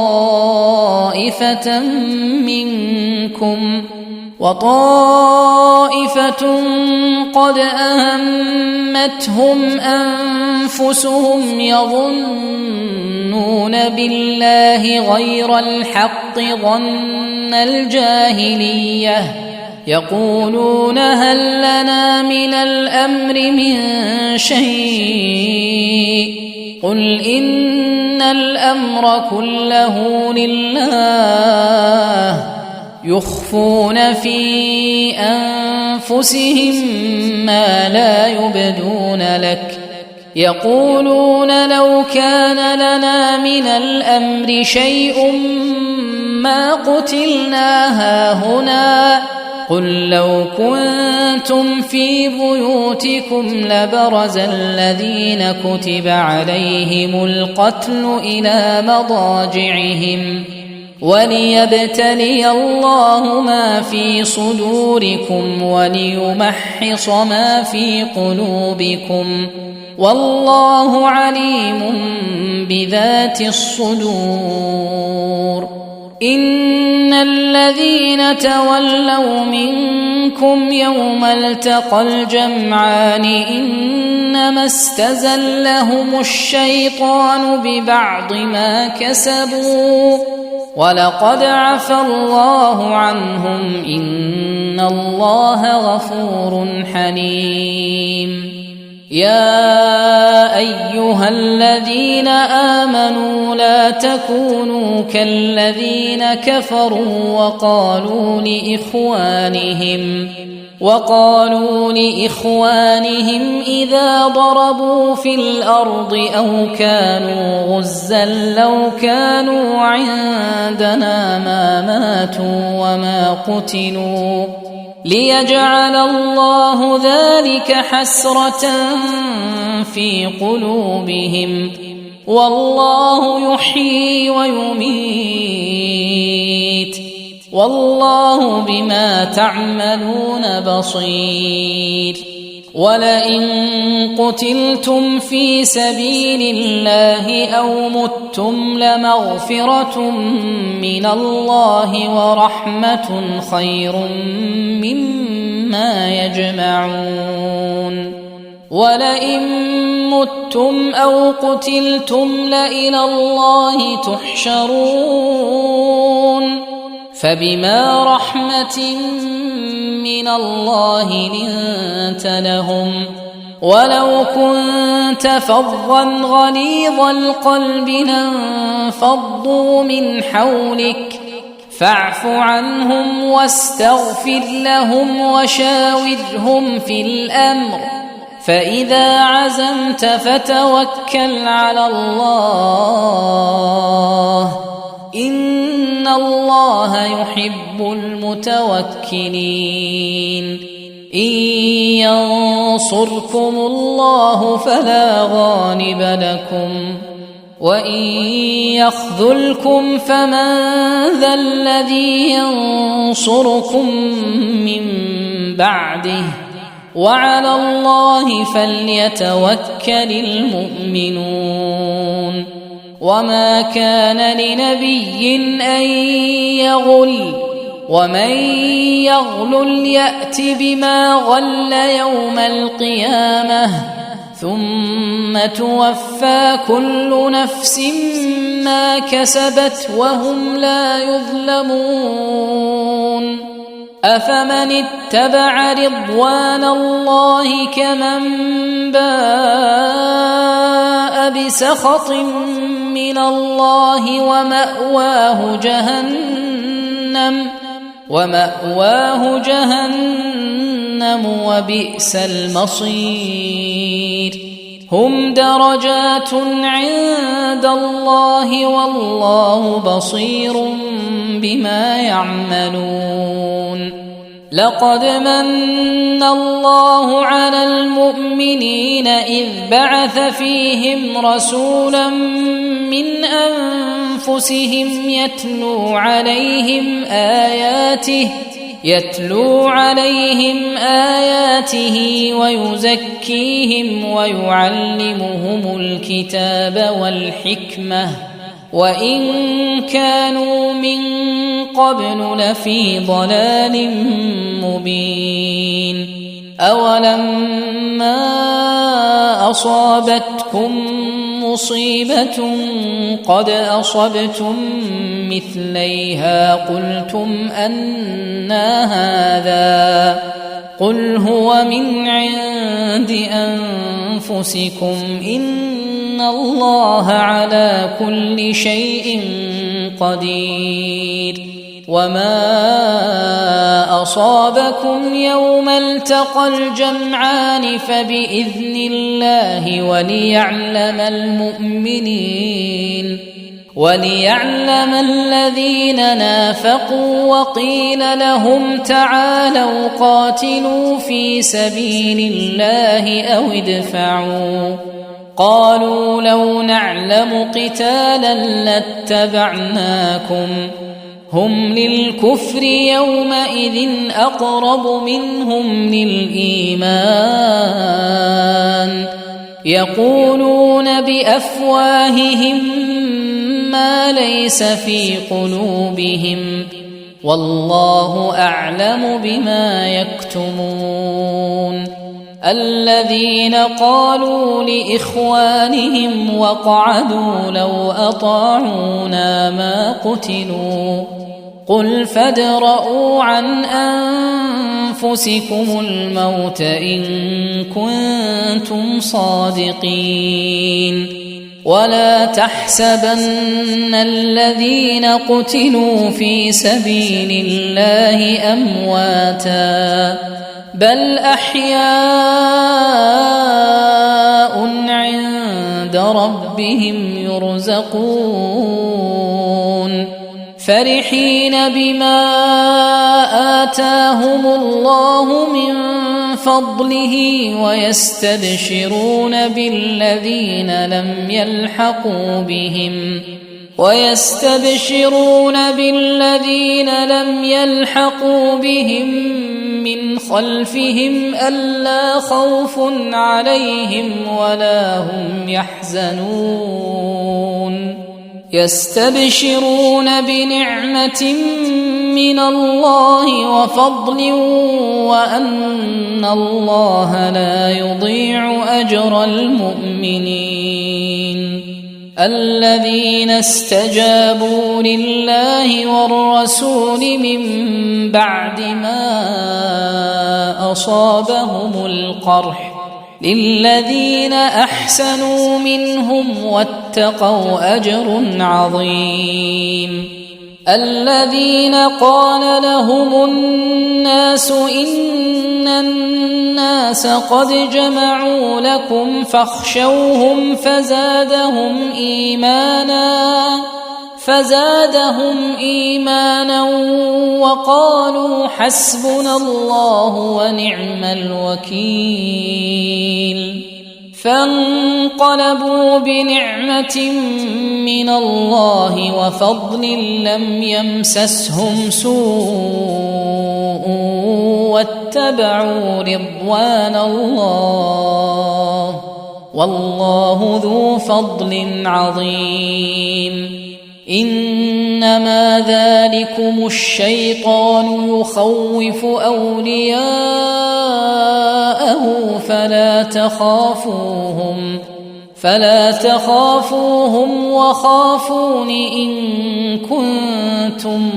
طائفة منكم وطائفة قد أهمتهم أنفسهم يظنون بالله غير الحق ظن الجاهلية يقولون هل لنا من الأمر من شيء قل إن الأمر كله لله يخفون في أنفسهم ما لا يبدون لك يقولون لو كان لنا من الأمر شيء ما قتلنا هاهنا قل لو كنتم في بيوتكم لبرز الذين كتب عليهم القتل إلى مضاجعهم وليبتلي الله ما في صدوركم وليمحص ما في قلوبكم والله عليم بذات الصدور إن الذين تولوا منكم يوم التقى الجمعان إنما استزلهم الشيطان ببعض ما كسبوا ولقد عفى الله عنهم إن الله غفور حليم يا أيها الذين آمنوا لا تكونوا كالذين كفروا وقالوا لإخوانهم إذا ضربوا في الأرض أو كانوا غزا لو كانوا عندنا ما ماتوا وما قتلوا ليجعل الله ذلك حسرة في قلوبهم والله يحيي ويميت والله بما تعملون بصير ولئن قتلتم في سبيل الله أو متم لمغفرة من الله ورحمة خير مما يجمعون ولئن متم أو قتلتم لإلى الله تحشرون فبما رحمة من الله لنت لهم ولو كنت فظا غليظ القلب لانفضوا من حولك فاعف عنهم واستغفر لهم وشاورهم في الأمر، فإذا عزمت فتوكل على الله، إن الله يحب المتوكلين. إن ينصركم الله فلا غالب لكم، وإن يخذلكم فمن ذا الذي ينصركم من بعده، وعلى الله فليتوكل المؤمنون. وما كان لنبي أن يغل، ومن يغلل يأت بما غل يوم القيامة، ثم توفى كل نفس ما كسبت وهم لا يظلمون. أفمن اتبع رضوان الله كمن باء بسخط من الله ومأواه جهنم وبئس المصير. هم درجات عند الله والله بصير بما يعملون. لقد من الله على المؤمنين إذ بعث فيهم رسولا من أنفسهم يتلو عليهم آياته ويزكيهم ويعلمهم الكتاب والحكمة، وإن كانوا من قبل لفي ضلال مبين. أولما أصابتكم مصيبة قد أصبتم مثليها قلتم أنى هذا، قل هو من عند أنفسكم إن الله على كل شيء قدير. وما أصابكم يوم التقى الجمعان فبإذن الله وليعلم الذين نافقوا، وقيل لهم تعالوا قاتلوا في سبيل الله أو ادفعوا، قالوا لو نعلم قتالا لاتبعناكم، هم للكفر يومئذ أقرب منهم للإيمان، يقولون بأفواههم ما ليس في قلوبهم، والله أعلم بما يكتمون. الذين قالوا لإخوانهم وقعدوا لو أطاعونا ما قتلوا، قل فادرءوا عن أنفسكم الموت إن كنتم صادقين، ولا تحسبن الذين قتلوا في سبيل الله أمواتا، بل أحياء عند ربهم يرزقون، فرحين بما آتاهم الله من فضله ويستبشرون بالذين لم يلحقوا بهم من خلفهم ألا خوف عليهم ولا هم يحزنون، يستبشرون بنعمة من الله وفضل وأن الله لا يضيع أجر المؤمنين. الذين استجابوا لله والرسول من بعد ما أصابهم القرح، للذين أحسنوا منهم واتقوا أجر عظيم. الذين قال لهم الناس إن الناس قد جمعوا لكم فاخشوهم فزادهم إيمانا وقالوا حسبنا الله ونعم الوكيل فانقلبوا بنعمة من الله وفضل لم يمسسهم سوء واتبعوا رضوان الله والله ذو فضل عظيم إنما ذلكم الشيطان يخوف أولياءه فلا تخافوهم وخافون إن كنتم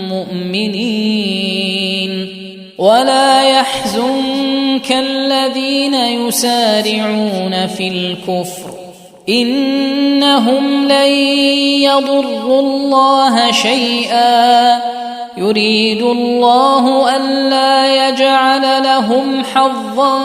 مؤمنين ولا يحزنك الذين يسارعون في الكفر إنهم لن يضروا الله شيئا يريد الله ألا يجعل لهم حظا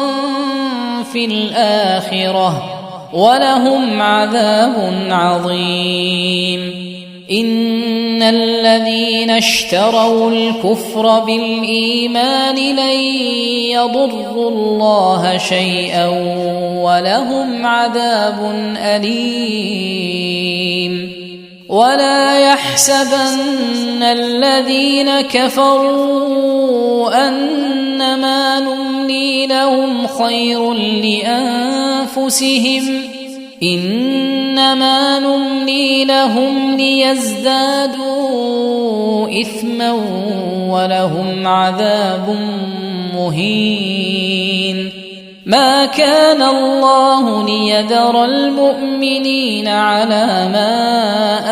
في الآخرة ولهم عذاب عظيم إن الذين اشتروا الكفر بالإيمان لن يضروا الله شيئا ولهم عذاب أليم ولا يحسبن الذين كفروا أنما نملي لهم خير لأنفسهم إنما نملي لهم ليزدادوا إثما ولهم عذاب مهين ما كان الله ليذر المؤمنين على ما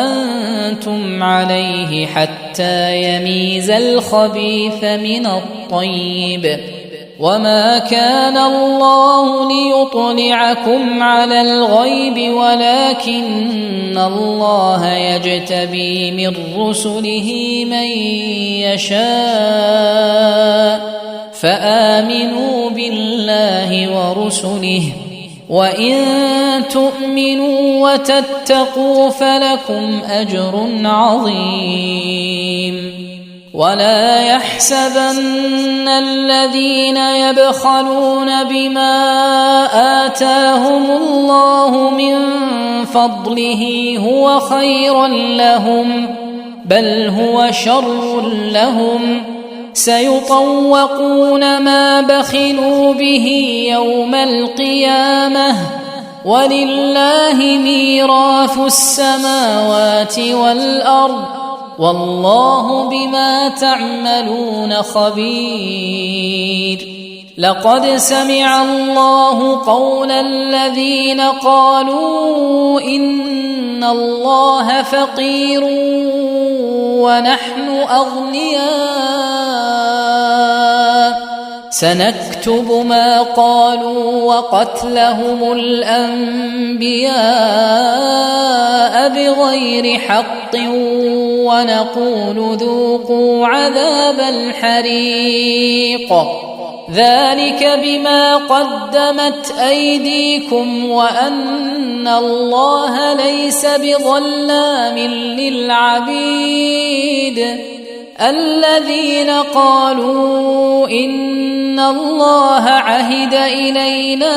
أنتم عليه حتى يميز الخبيث من الطيب وما كان الله ليطلعكم على الغيب ولكن الله يجتبي من رسله من يشاء فآمنوا بالله ورسله وإن تؤمنوا وتتقوا فلكم أجر عظيم ولا يحسبن الذين يبخلون بما آتاهم الله من فضله هو خيرا لهم بل هو شر لهم سيطوقون ما بخلوا به يوم القيامة ولله ميراث السماوات والأرض والله بما تعملون خبير لقد سمع الله قول الذين قالوا إن الله فقير ونحن أغنياء سنكتب ما قالوا وقتلهم الأنبياء بغير حق ونقول ذوقوا عذاب الحريق ذلك بما قدمت أيديكم وأن الله ليس بظلام للعبيد الذين قالوا إن الله عهد إلينا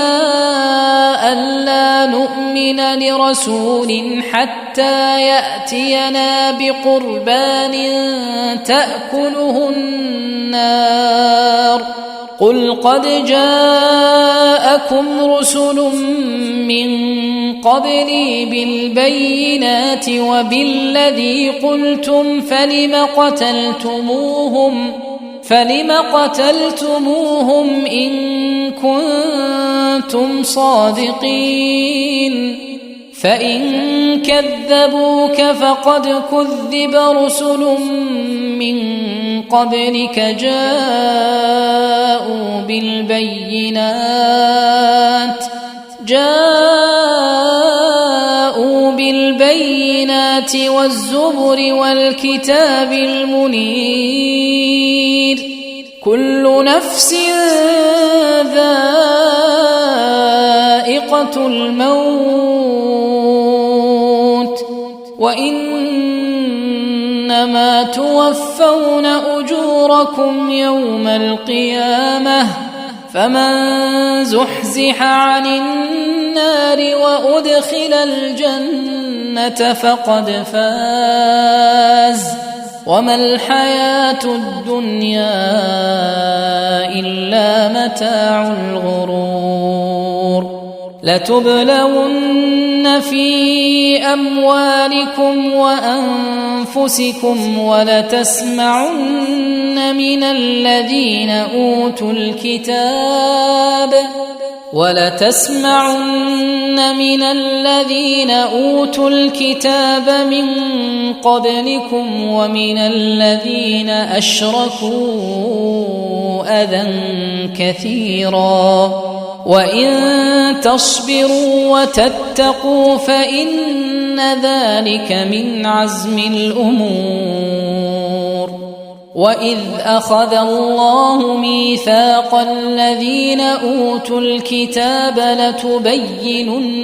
ألا نؤمن لرسول حتى يأتينا بقربان تأكله النار قل قد جاءكم رسل من قبلي بالبينات وبالذي قلتم فلم قتلتموهم إن كنتم صادقين فإن كذبوك فقد كذب رسل من قبلك جاءوا بالبينات البينات والزبر والكتاب المنير كل نفس ذائقة الموت وإنما توفون أجوركم يوم القيامة فمن زحزح عن النار وأدخل الجنة فقد فاز وما الحياة الدنيا إلا متاع الغرور لتبلون في أموالكم وأنفسكم ولتسمعن من الذين أوتوا الكتاب من قبلكم ومن الذين أشركوا أذى كثيرا وإن تصبروا وتتقوا فإن ذلك من عزم الأمور وإذ أخذ الله ميثاق الذين أوتوا الكتاب لتبيننه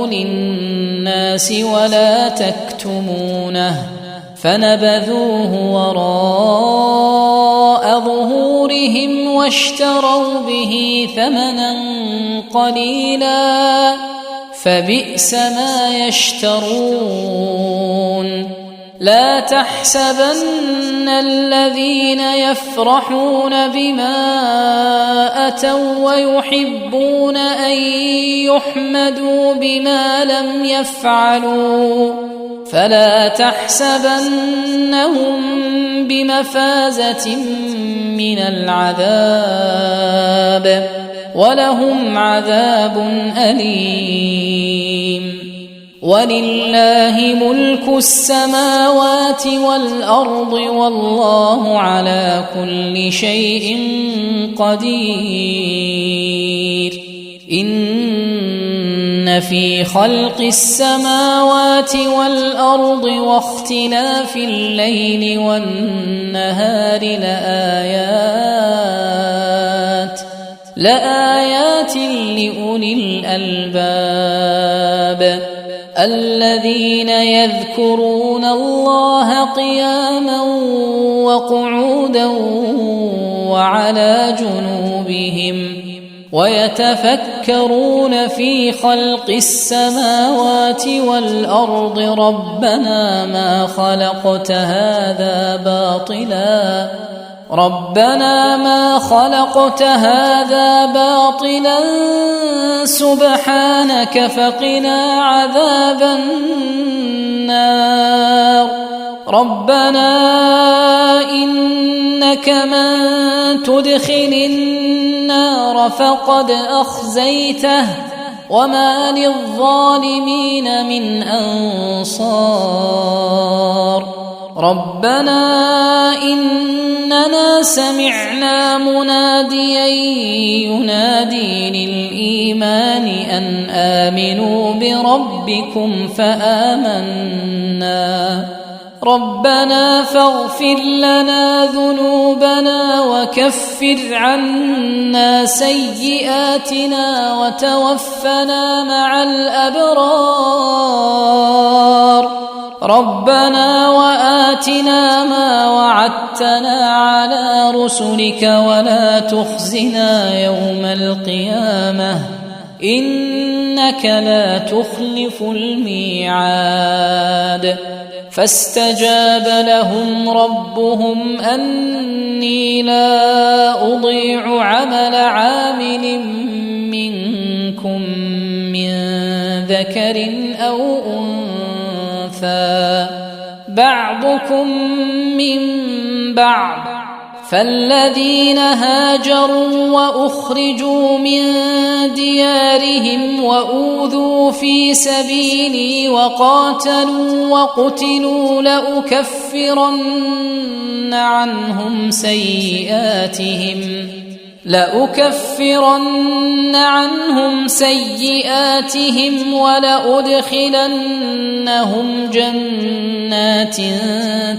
للناس ولا تكتمونه فنبذوه وراء ظهورهم واشتروا به ثمنا قليلا فبئس ما يشترون لا تحسبن الذين يفرحون بما أتوا ويحبون أن يحمدوا بما لم يفعلوا فلا تحسبنهم بمفازة من العذاب ولهم عذاب أليم ولله ملك السماوات والأرض والله على كل شيء قدير إن في خلق السماوات والأرض واختلاف الليل والنهار لآيات لأولي الألباب الذين يذكرون الله قياما وقعودا وعلى جنوبهم ويتفكرون في خلق السماوات والأرض ربنا ما خلقت هذا باطلا سبحانك فقنا عذاب النار ربنا إنك من تدخل النار فقد أخزيته وما للظالمين من أنصار ربنا إننا سمعنا مناديا ينادي للإيمان أن آمنوا بربكم فآمنا ربنا فاغفر لنا ذنوبنا وكفر عنا سيئاتنا وتوفنا مع الأبرار ربنا وآتنا ما وعدتنا على رسلك ولا تخزنا يوم القيامة إنك لا تخلف الميعاد فاستجاب لهم ربهم أني لا أضيع عمل عامل منكم من ذكر أو أنثى بعضكم من بعض فالذين هاجروا وأخرجوا من ديارهم وأوذوا في سبيلي وقاتلوا وقتلوا لأكفرن عنهم سيئاتهم ولأدخلنهم جنات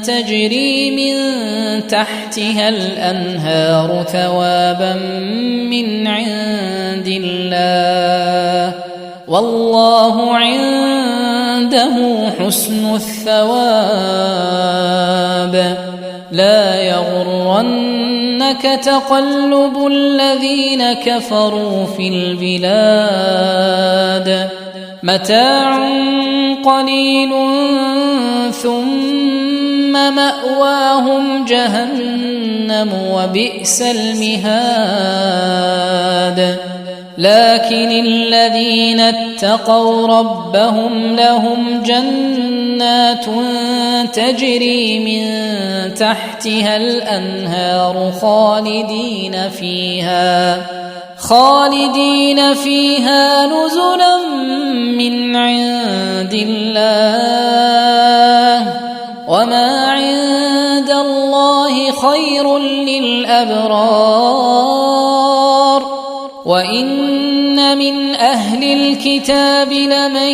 تجري من تحتها الأنهار ثوابا من عند الله والله عنده حسن الثواب لا يغرنك تقلب الذين كفروا في البلاد متاع قليل ثم مأواهم جهنم وبئس المهاد لكن الذين اتقوا ربهم لهم جنات تجري من تحتها الأنهار خالدين فيها نزلا من عند الله وما عند الله خير للأبرار وإن من أهل الكتاب لمن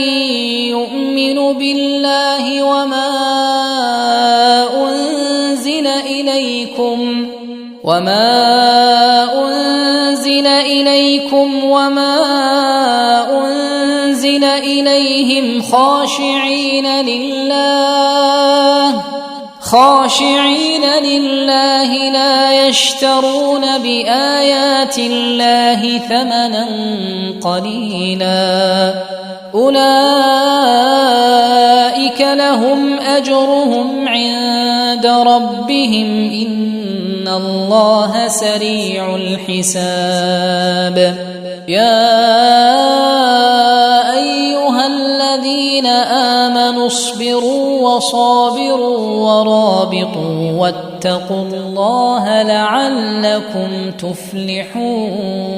يؤمن بالله وما أنزل إليكم وما أنزل إليهم خاشعين لله لا يشترون بآيات الله ثمنا قليلا أولئك لهم أجرهم عند ربهم إن الله سريع الحساب يا أيها الذين آمنوا اصبروا وصابروا ورابطوا واتقوا الله لعلكم تفلحون